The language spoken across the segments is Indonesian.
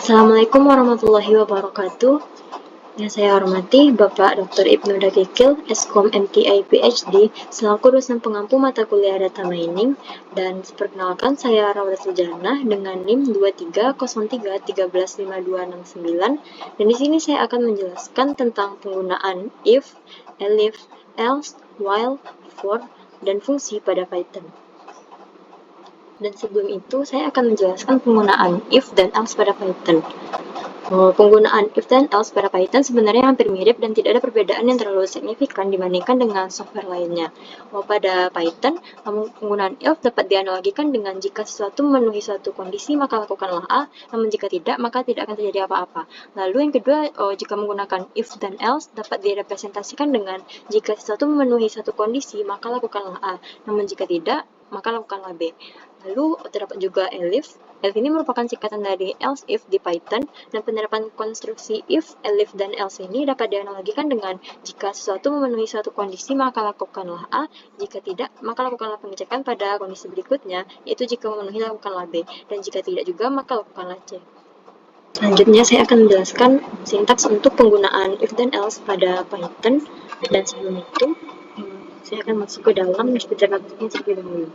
Assalamualaikum warahmatullahi wabarakatuh. Yang saya hormati Bapak Dr. Ibnu Dakikil, Eskom MTA PhD, selaku dosen pengampu mata kuliah Data Mining, dan perkenalkan saya Rawda Sujana dengan NIM 2303135269, dan di sini saya akan menjelaskan tentang penggunaan if, elif, else, while, for, dan fungsi pada Python. Dan sebelum itu, saya akan menjelaskan penggunaan if dan else pada Python. Penggunaan if dan else pada Python sebenarnya hampir mirip dan tidak ada perbedaan yang terlalu signifikan dibandingkan dengan software lainnya. Pada Python, penggunaan if dapat dianalogikan dengan jika sesuatu memenuhi suatu kondisi maka lakukanlah A, namun jika tidak maka tidak akan terjadi apa-apa. Lalu yang kedua, jika menggunakan if dan else dapat direpresentasikan dengan jika sesuatu memenuhi satu kondisi maka lakukanlah A, namun jika tidak maka lakukanlah B. Lalu terdapat juga elif. Elif ini merupakan singkatan dari else if di Python, dan penerapan konstruksi if, elif, dan else ini dapat dianalogikan dengan jika sesuatu memenuhi suatu kondisi maka lakukanlah A, jika tidak maka lakukanlah pengecekan pada kondisi berikutnya, yaitu jika memenuhi lakukanlah B, dan jika tidak juga maka lakukanlah C. Selanjutnya saya akan menjelaskan sintaks untuk penggunaan if dan else pada Python, dan sebelum itu saya akan masuk ke dalam penjelasannya terlebih dahulu.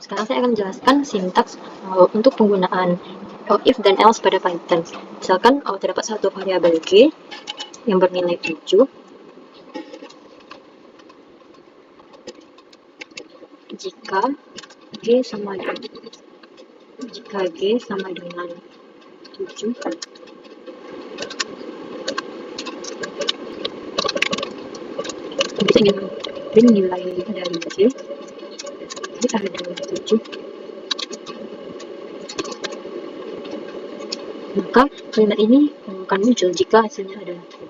Sekarang saya akan menjelaskan sintaks untuk penggunaan if dan else pada Python. Misalkan terdapat satu variabel G yang bernilai 7. Jika G sama dengan 7, bisa ingin nilai dari G sama dengan 7, maka kalimat ini akan muncul jika hasilnya adalah true.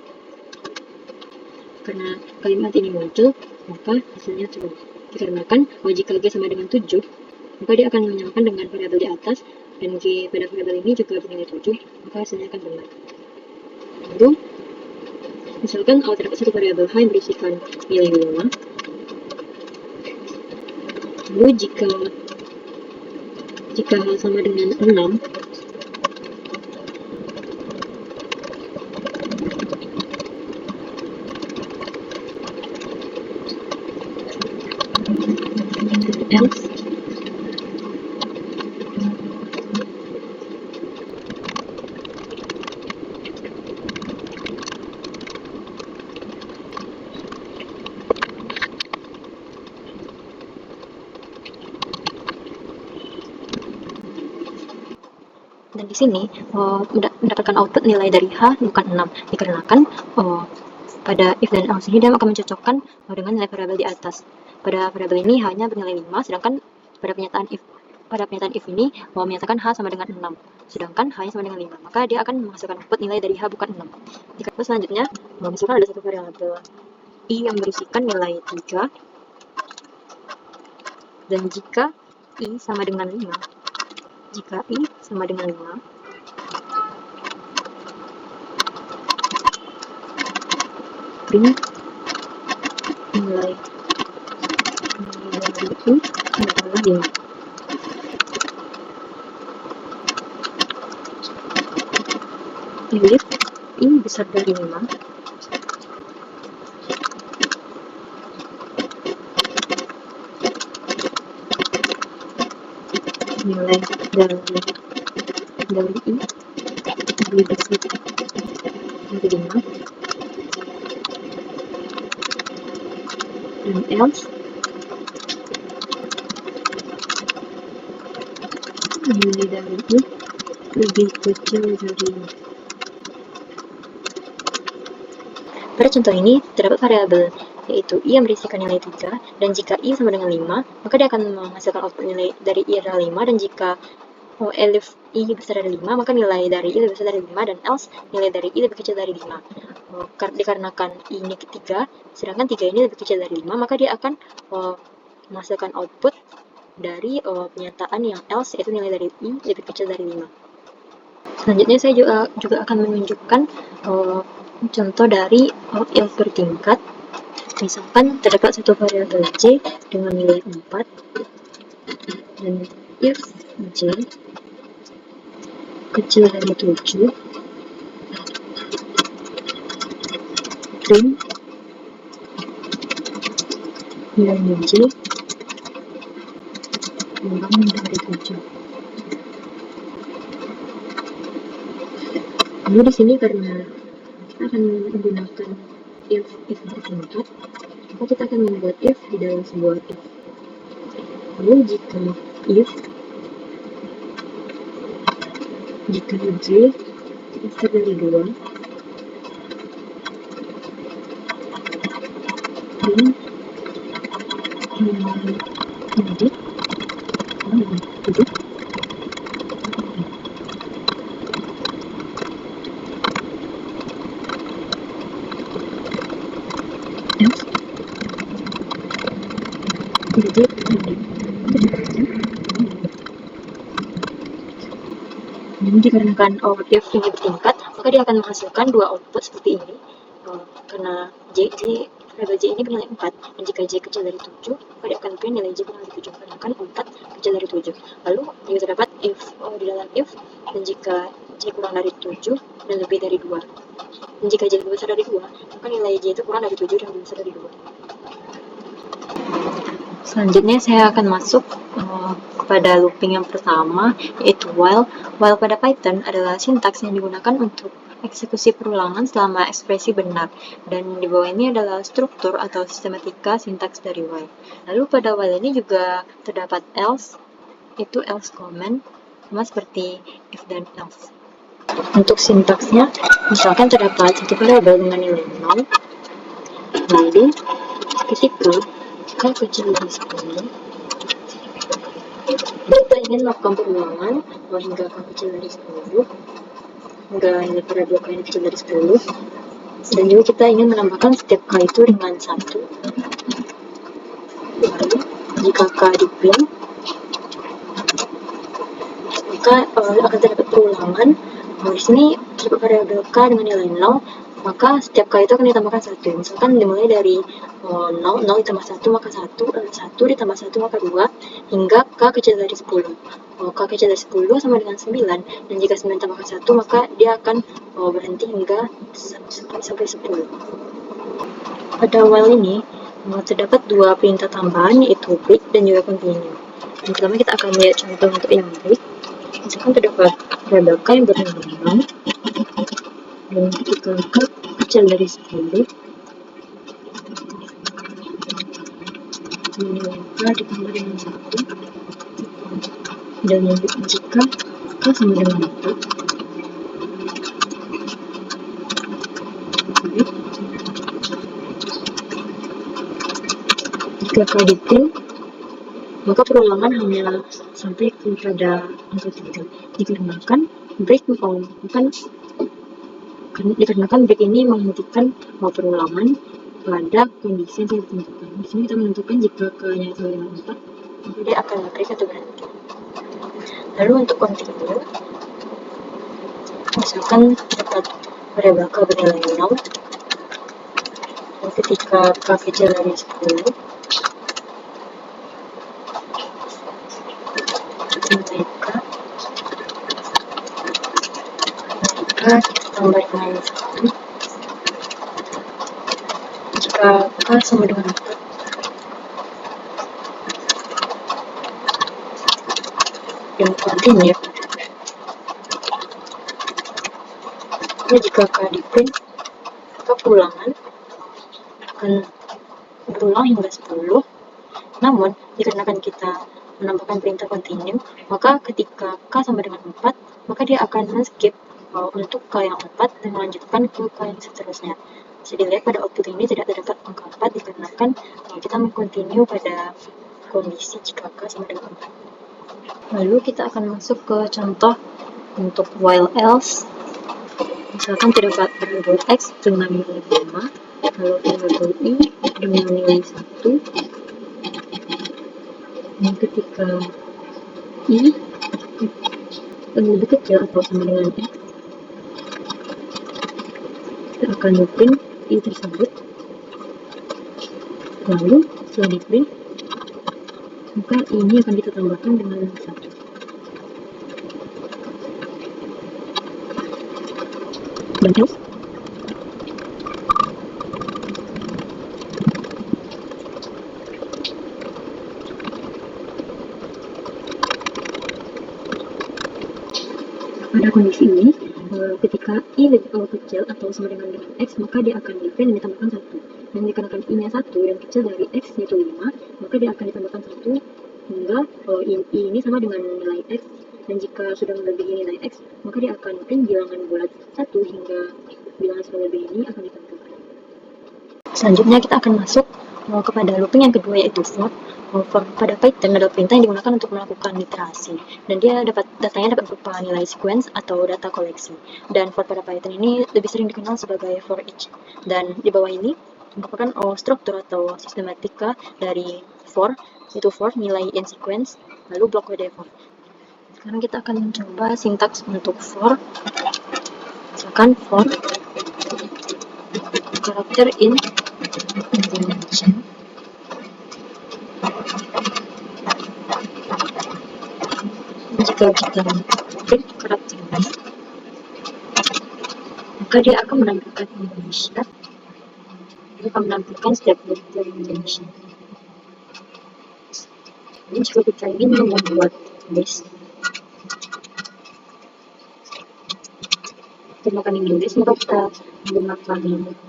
Karena kalimat ini muncul, maka hasilnya true. Dikarenakan jika G sama dengan 7, maka dia akan menyamakan dengan variabel di atas, dan G pada variabel ini juga bernilai 7, maka hasilnya akan benar. Lalu, misalkan terdapat satu variabel H yang berisikan nilai 5. Lalu jika H sama dengan 6, else dan di sini mendapatkan output nilai dari H bukan 6, dikarenakan pada if dan else ini dia akan mencocokkan dengan nilai variabel di atas. Pada variabel ini hanya bernilai 5, sedangkan pada pernyataan if ini menyatakan H sama dengan 6, sedangkan H sama dengan 5, maka dia akan menghasilkan output nilai dari H bukan 6. Selanjutnya, misalkan ada satu variabel I yang berisikan nilai 3, dan jika I sama dengan 5, print nilai dari I adalah 5. Elif I besar dari 5, nilai dari I lebih besar dari 5, dan else nilai dari I lebih kecil dari 5. Pada contoh ini terdapat variabel yaitu I yang berisikan nilai 3, dan jika I sama dengan 5, maka dia akan menghasilkan output nilai dari I adalah 5, dan jika elif I besar dari 5, maka nilai dari I lebih besar dari 5, dan else nilai dari I lebih kecil dari 5. Dikarenakan I ini 3, sedangkan 3 ini lebih kecil dari 5, maka dia akan menghasilkan output dari pernyataan yang else, yaitu nilai dari i lebih kecil dari 5. Selanjutnya saya juga akan menunjukkan contoh dari if bertingkat. Misalkan terdapat satu variabel j dengan nilai 4, dan if j kecil dari 7, print nilai j kurang dari 7. Lalu di sini karena kita akan menggunakan if bertingkat, maka kita akan membuat if di dalam sebuah if. Lalu jika j besar dari 2, print j kurang dari 7. Dan dikarenakan if ini bertingkat, maka dia akan menghasilkan dua output seperti ini. Karena variabel j ini bernilai 4, dan jika j kecil dari 7, maka dia akan print nilai j kurang dari 7, karena 4 kecil dari 7. Lalu juga terdapat if di dalam if, dan jika j kurang dari 7 dan lebih dari 2. Dan jika j lebih besar dari 2, maka nilai j itu kurang dari 7 dan lebih besar dari 2. Selanjutnya saya akan masuk kepada looping yang pertama, yaitu while. While pada Python adalah sintaks yang digunakan untuk eksekusi perulangan selama ekspresi benar, dan di bawah ini adalah struktur atau sistematika sintaks dari while. Lalu pada while ini juga terdapat else, itu else comment, sama seperti if dan else. Untuk sintaksnya, misalkan terdapat satu variabel dengan nilai 0, lalu ketika k kecil dari 10, kita ingin melakukan perulangan hingga k kecil dari 10, hingga nilai variabel k kecil dari 10, dan juga kita ingin menambahkan setiap k itu dengan 1. Lalu jika k di print, maka akan terdapat perulangan. Di sini terdapat variabel k dengan nilai 0, maka setiap k itu akan ditambahkan 1. Misalkan dimulai dari 0 ditambah 1 maka 1, 1 ditambah 1 maka 2, hingga k kecil dari 10. K kecil dari 10 sama dengan 9, dan jika 9 tambahkan 1 maka dia akan berhenti hingga sampai 10. Pada while ini terdapat dua perintah tambahan, yaitu break dan juga continue. Yang pertama kita akan melihat contoh untuk yang break. Misalkan terdapat variabel k yang bernilai 6, dan ketika k kecil dari 10, nilai k ditambah dengan 1, dan jika k sama dengan 4, jika k di print, maka perulangan hanya sampai kepada angka 3, dikarenakan break ini menghentikan perulangan pada kondisi yang tidak ditentukan. Di sini kita menentukan jika k-nya sama dengan 4, maka dia akan break atau berhenti. Lalu untuk continue, misalkan dapat variabel k bernilai 0, dan ketika k kecil dari 10, nilai k tambah dengan 1, jika k sama dengan 4, dan continue. Jika k di print, maka perulangan akan berulang hingga 10. Namun dikarenakan kita menambahkan perintah continue, maka ketika k sama dengan 4, maka dia akan men-skip untuk k yang 4 dan melanjutkan ke k yang seterusnya. Bisa dilihat pada output ini tidak terdapat angka 4 dikarenakan kita mengcontinue pada kondisi jika k sama dengan 4. Lalu kita akan masuk ke contoh untuk while else. Misalkan terdapat variabel x dengan nilai 5, lalu variabel y dengan nilai 1, Dan ketika I lebih kecil atau sama dengan X, kita akan print I tersebut. Lalu setelah di print, maka ini akan kita tambahkan dengan 1. Dan else, pada kondisi ini, ketika I lebih kecil atau sama dengan X, maka dia akan di print dan ditambahkan 1. Dan dikarenakan I-nya 1 dan kecil dari X yaitu 5, maka dia akan ditambahkan 1 hingga I ini sama dengan nilai X. Dan jika sudah melebihi nilai X, maka dia akan print bilangan bulat 1 hingga bilangan sudah lebih ini akan ditampilkan. Selanjutnya kita akan masuk kepada looping yang kedua, yaitu for. For pada Python adalah perintah yang digunakan untuk melakukan literasi, dan datanya dapat berupa nilai sequence atau data koleksi. Dan for pada Python ini lebih sering dikenal sebagai for each. Dan di bawah ini merupakan struktur atau sistematika dari for, yaitu for nilai in sequence, lalu blok kode for. Sekarang kita akan mencoba sintaks untuk for. Misalkan for karakter in information. Jika kita print karakter ini, maka dia akan menampilkan Indonesia. Dia akan menampilkan setiap karakter Indonesia. Dan jika kita ingin membuat list menggunakan Inggris, maka kita menggunakan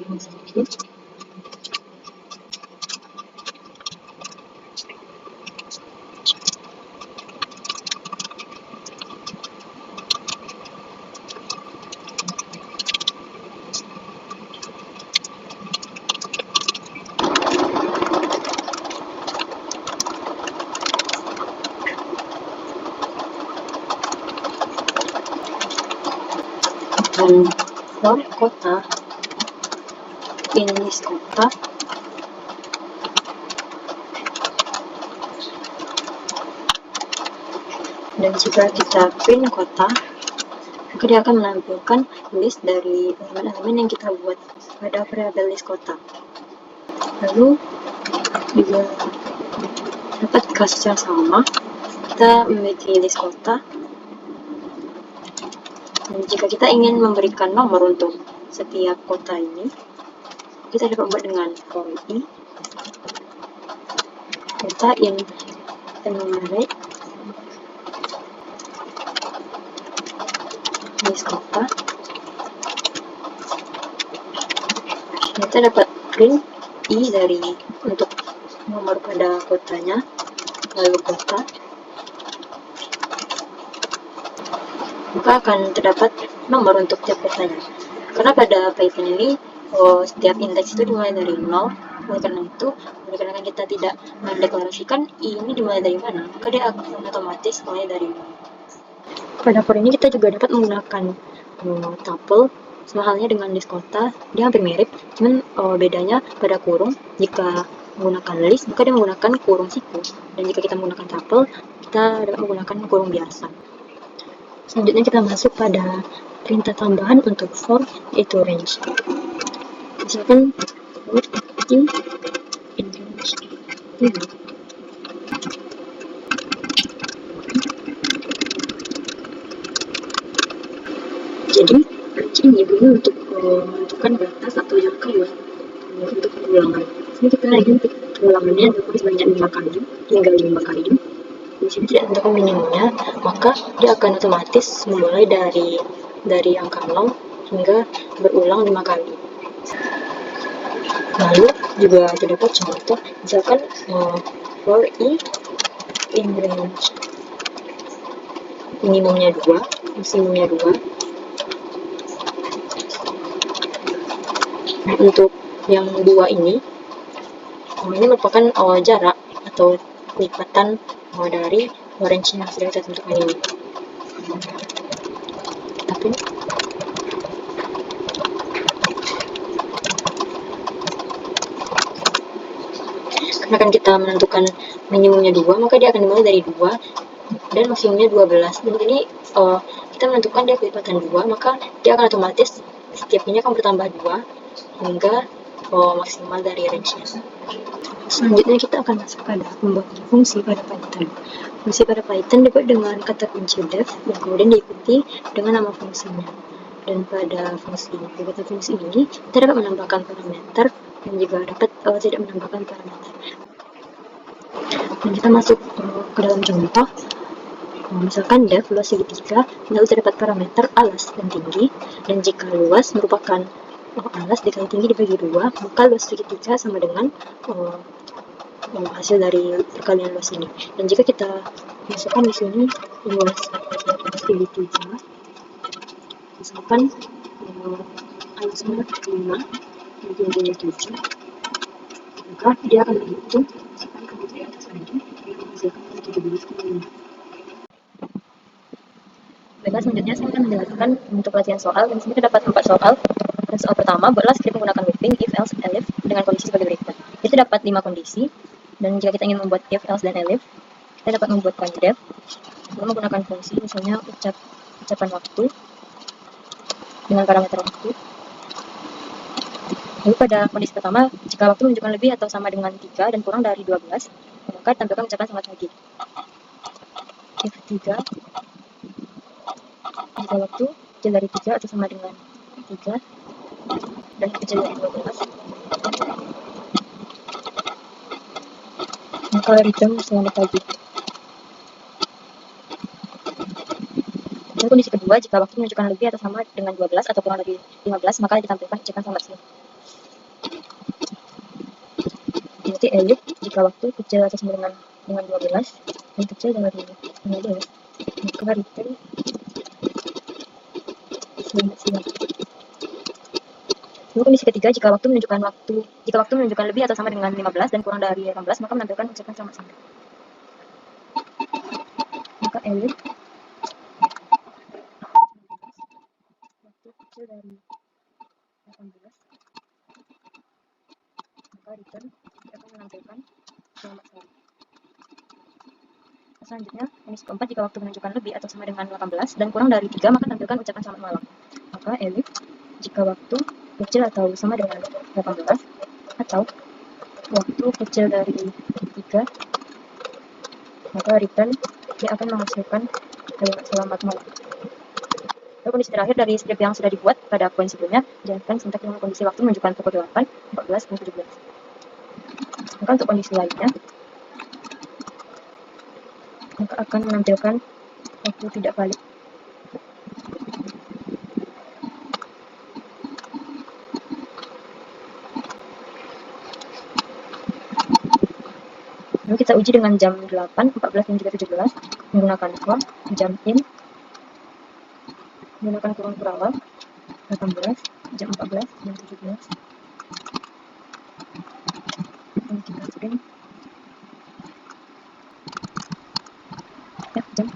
yang sedikit. Dan for kota in list kota, dan jika kita print kota, maka dia akan menampilkan list dari elemen-elemen yang kita buat pada variabel list kota. Lalu juga dapat kasus yang sama, kita memiliki list kota. Dan jika kita ingin memberikan nomor untuk setiap kota ini, kita dapat membuat dengan for i kota in enumerate list kota. Kita dapat print i dari untuk nomor pada kotanya, lalu kota, maka akan terdapat nomor untuk tiap kotanya. Karena pada Python ini setiap indeks itu dimulai dari 0, oleh karena kita tidak mendeklarasikan i ini dimulai dari mana, maka dia akan otomatis mulai dari 0. Pada for ini kita juga dapat menggunakan tuple, sama halnya dengan list kota. Dia hampir mirip, cuman bedanya pada kurung. Jika menggunakan list, maka dia menggunakan kurung siku, dan jika kita menggunakan tuple, kita dapat menggunakan kurung biasa. Selanjutnya kita masuk pada perintah tambahan untuk for, yaitu range. Misalkan in range 3. Jadi range ini guna untuk menentukan batas atau jangka untuk pengulangan. Ini kita ingin pengulangannya dapat sebanyak 5 kali hingga 5 kali. Di sini tidak tentukan minimumnya, maka dia akan otomatis memulai dari angka 0 hingga berulang 5 kali. Lalu juga terdapat contoh, misalkan for i in range minimumnya 2, maksimumnya 2. Nah, untuk yang 2 ini merupakan jarak atau lipatan dari range yang sudah kita tentukan ini. Tapi Karena kan kita menentukan minimumnya 2, maka dia akan dimulai dari 2 dan maksimumnya 12. Dan ini kita menentukan dia kelipatan 2, maka dia akan otomatis setiap ini akan bertambah 2 hingga maksimal dari range-nya. Selanjutnya kita akan masuk pada pembuatan fungsi pada Python. Fungsi pada Python dibuat dengan kata kunci def yang kemudian diikuti dengan nama fungsinya. Dan pada kata fungsi ini kita dapat menambahkan parameter dan juga dapat tidak menambahkan parameter. Dan kita masuk ke dalam contoh. Misalkan def luas segitiga, lalu terdapat parameter alas dan tinggi, dan jika luas merupakan alas dikali tinggi dibagi 2, maka luas segitiga sama dengan hasil dari perkalian luas ini. Dan jika kita masukkan di sini luas segitiga, misalkan alasnya 5 dan tingginya 7, maka dia akan berhitung misalkan di atas lagi menghasilkan 17,5. Baiklah, selanjutnya saya akan menjelaskan untuk latihan soal. Dan di sini terdapat 4 soal. Dan soal pertama, buatlah skrip menggunakan looping if, else, elif dengan kondisi sebagai berikut. Itu dapat 5 kondisi. Dan jika kita ingin membuat if, else, dan elif, kita dapat membuatkan def lalu menggunakan fungsi, misalnya ucapan waktu dengan parameter waktu. Lalu pada kondisi pertama, jika waktu menunjukkan lebih atau sama dengan 3 dan kurang dari 12, maka tampilkan ucapan sangat lagi. If 3, jika waktu kecil dari 3 atau sama dengan 3 dan kecil dari 12, maka return selamat pagi. Dan kondisi kedua, jika waktu menunjukkan lebih atau sama dengan 12 atau kurang dari 15, maka ditampilkan ucapan selamat siang. Berarti elif jika waktu kecil atau sama dengan 12 dan kecil dari 15, maka return selamat siang. Lalu kondisi ketiga, jika waktu menunjukkan lebih atau sama dengan 15 dan kurang dari 18, maka menampilkan ucapan selamat siang. Maka elif waktu kecil dari 18, maka return akan menampilkan selamat siang. Selanjutnya, kondisi keempat, jika waktu menunjukkan lebih atau sama dengan 18 dan kurang dari 3, maka tampilkan ucapan selamat malam. Maka elif jika waktu kecil atau sama dengan 18 atau waktu kecil dari 3, maka return dia akan menghasilkan kalimat selamat malam. Lalu kondisi terakhir dari skrip yang sudah dibuat pada poin sebelumnya, jalankan sintak dengan kondisi waktu menunjukkan pukul 8, 14, dan 17. Maka untuk kondisi lainnya, maka akan menampilkan waktu tidak valid. Lalu kita uji dengan jam 8, 14, dan juga 17 menggunakan for, jam in, menggunakan kurung berawal, 18, jam 14, jam 17, dan kita print jam.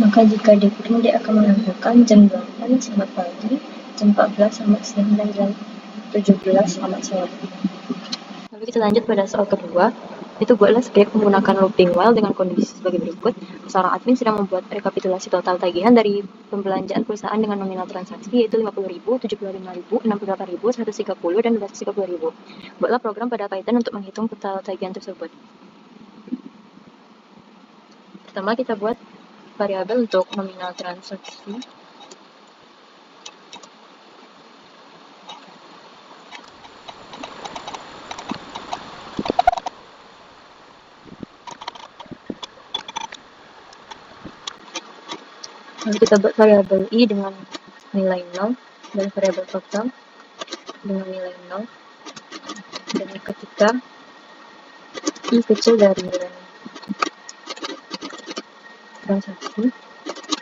Maka jika di print dia akan menampilkan jam 8 selamat pagi, jam 14 selamat siang, dan jam 17 selamat sore. Lalu kita lanjut pada soal kedua, itu buatlah skrip menggunakan looping while dengan kondisi sebagai berikut. Seorang admin sedang membuat rekapitulasi total tagihan dari pembelanjaan perusahaan dengan nominal transaksi yaitu 50.000, 75.000, 68.000, 130, dan 230.000. Buatlah program pada Python untuk menghitung total tagihan tersebut. Pertama kita buat variabel untuk nominal transaksi. Lalu kita buat variabel i dengan nilai 0 dan variabel total dengan nilai 0. Dan ketika i kecil dari nilai transaksi,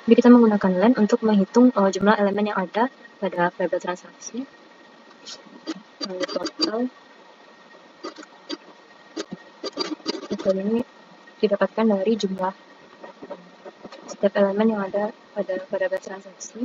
jadi kita menggunakan len untuk menghitung jumlah elemen yang ada pada variabel transaksi. Lalu total Vektor ini didapatkan dari jumlah setiap elemen yang ada pada base transaksi.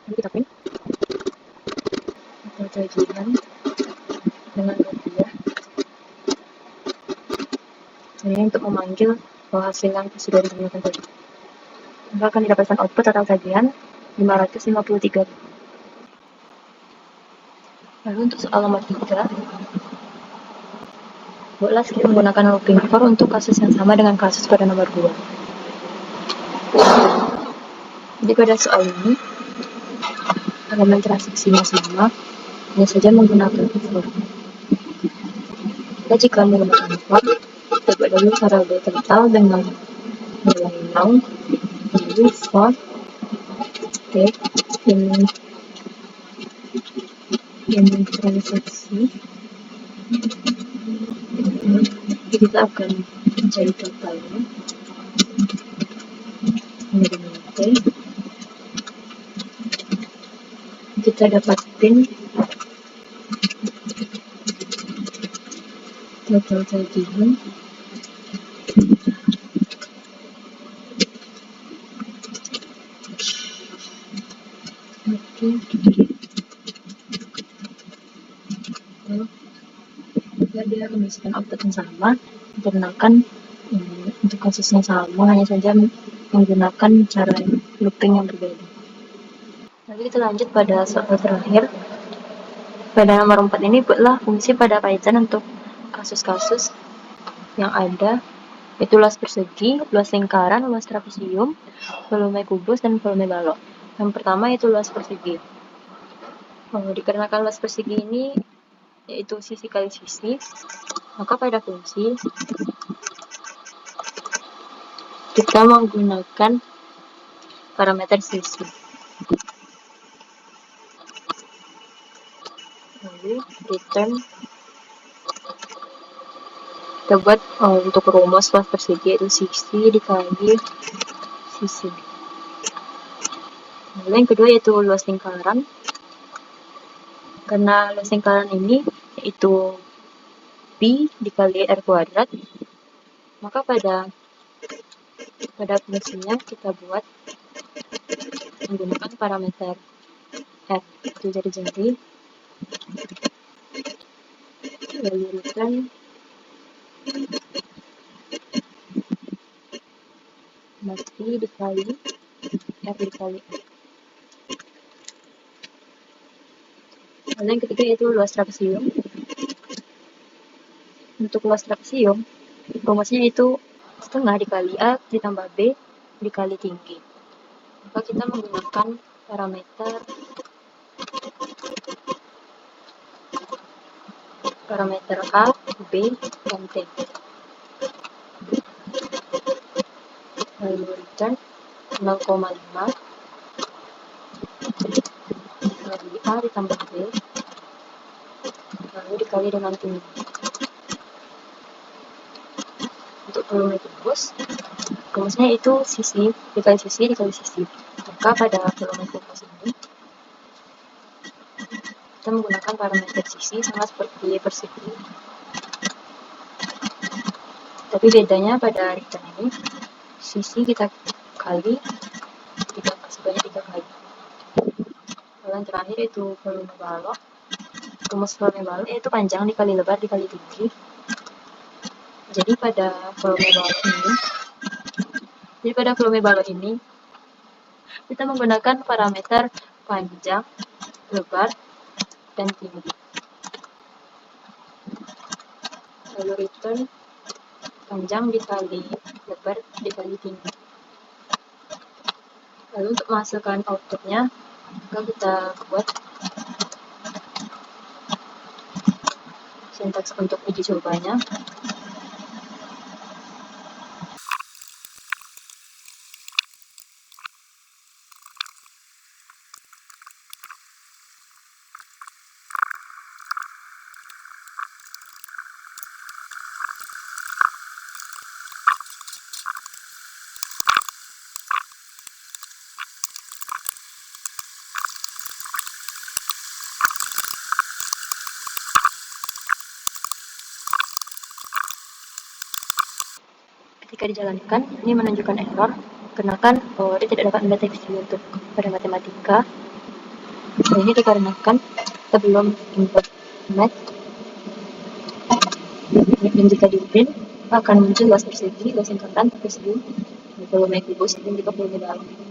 Dan kita print kajian dengan rupiah. Ini untuk memanggil hasil yang sudah digunakan tadi. Maka akan didapatkan output total tagihan 553. Lalu untuk soal nomor 3, buatlah script menggunakan looping for untuk kasus yang sama dengan kasus pada nomor 2. Jadi pada soal ini, elemen transaksinya sama, hanya saja menggunakan for. Kita jika menggunakan for, kita buat dulu variabel total dengan nilai long, lalu for take in transaksi. Jadi kita akan mencari totalnya menjadi kita dapatin total tagihan dia menghasilkan output yang sama dikarenakan untuk kasus yang sama hanya saja menggunakan cara looping yang berbeda. Nanti kita lanjut pada soal terakhir. Pada nomor 4 ini buatlah fungsi pada Python untuk kasus-kasus yang ada, yaitu luas persegi, luas lingkaran, luas trapesium, volume kubus, dan volume balok. Yang pertama yaitu luas persegi. Dikarenakan luas persegi ini yaitu sisi kali sisi, maka pada fungsi kita menggunakan parameter sisi. Lalu return, kita buat untuk rumus luas persegi yaitu sisi dikali sisi. Lalu yang kedua yaitu luas lingkaran. Karena luas lingkaran ini yaitu pi dikali r kuadrat, maka pada fungsinya kita buat menggunakan parameter r itu jadi lalu return pi dikali r dikali r. Lalu yang ketiga yaitu luas trapesium. Untuk luas trapesium, rumusnya itu setengah dikali A ditambah B dikali tinggi. Maka kita menggunakan parameter A, B, dan T. Lalu return 0,5 dikali A ditambah B lalu dikali dengan tinggi. Untuk volume kubus, rumusnya itu sisi dikali sisi dikali sisi. Maka pada volume kubus ini kita menggunakan parameter sisi sama seperti persegi. Tapi bedanya pada return ini, sisi kita kali sebanyak 3 kali. Lalu yang terakhir itu volume balok. Rumus volume balok yaitu panjang dikali lebar dikali tinggi. Jadi pada volume balok ini kita menggunakan parameter panjang, lebar, dan tinggi. Lalu return panjang dikali lebar dikali tinggi. Lalu untuk menghasilkan outputnya, maka kita buat sintaks untuk uji cobanya. Ketika dijalankan, ini menunjukkan error, dikarenakan dia tidak dapat mendeteksi untuk pada matematika. Ini dikarenakan kita belum input math, dan jika di print akan muncul luas persegi, luas lingkaran, persegi, kalau naik kubus, dan juga volume dalam.